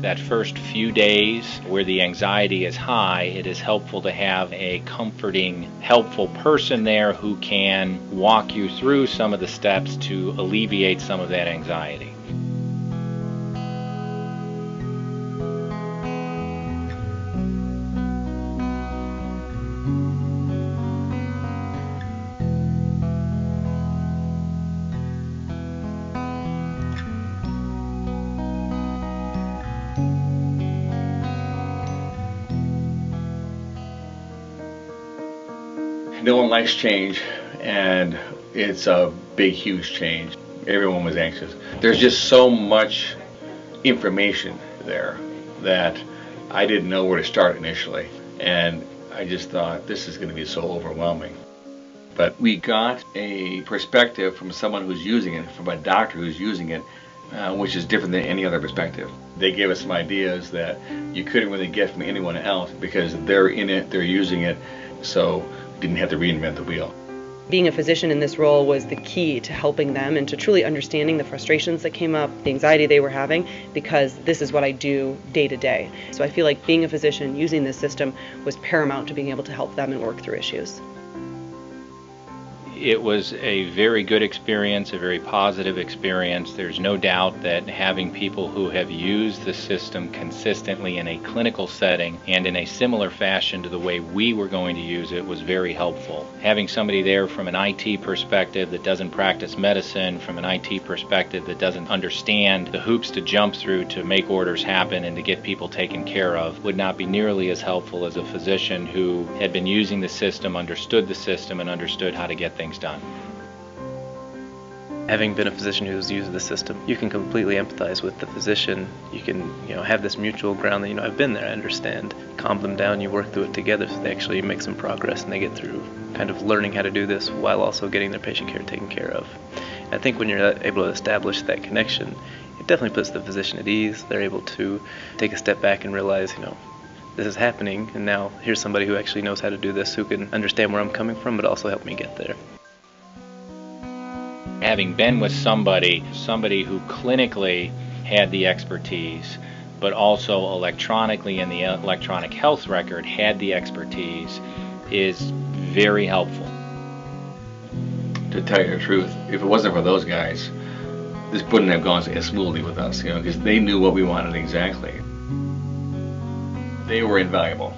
That first few days where the anxiety is high, it is helpful to have a comforting, helpful person there who can walk you through some of the steps to alleviate some of that anxiety. No one likes change, and it's a big, huge change. Everyone was anxious. There's just so much information there that I didn't know where to start initially, and I just thought this is going to be so overwhelming. But we got a perspective from someone who's using it, from a doctor who's using it, which is different than any other perspective. They gave us some ideas that you couldn't really get from anyone else because they're in it, they're using it, so didn't have to reinvent the wheel. Being a physician in this role was the key to helping them and to truly understanding the frustrations that came up, the anxiety they were having, because this is what I do day to day. So I feel like being a physician using this system was paramount to being able to help them and work through issues. It was a very good experience, a very positive experience. There's no doubt that having people who have used the system consistently in a clinical setting and in a similar fashion to the way we were going to use it was very helpful. Having somebody there from an IT perspective that doesn't practice medicine, from an IT perspective that doesn't understand the hoops to jump through to make orders happen and to get people taken care of would not be nearly as helpful as a physician who had been using the system, understood the system, and understood how to get things done. Having been a physician who's used the system, you can completely empathize with the physician. You can, have this mutual ground that, I've been there, I understand. Calm them down, you work through it together so they actually make some progress and they get through kind of learning how to do this while also getting their patient care taken care of. And I think when you're able to establish that connection, it definitely puts the physician at ease. They're able to take a step back and realize, this is happening, and now here's somebody who actually knows how to do this, who can understand where I'm coming from, but also help me get there. Having been with somebody who clinically had the expertise, but also electronically in the electronic health record had the expertise, is very helpful. To tell you the truth, if it wasn't for those guys, this wouldn't have gone as smoothly with us, because they knew what we wanted exactly. They were invaluable.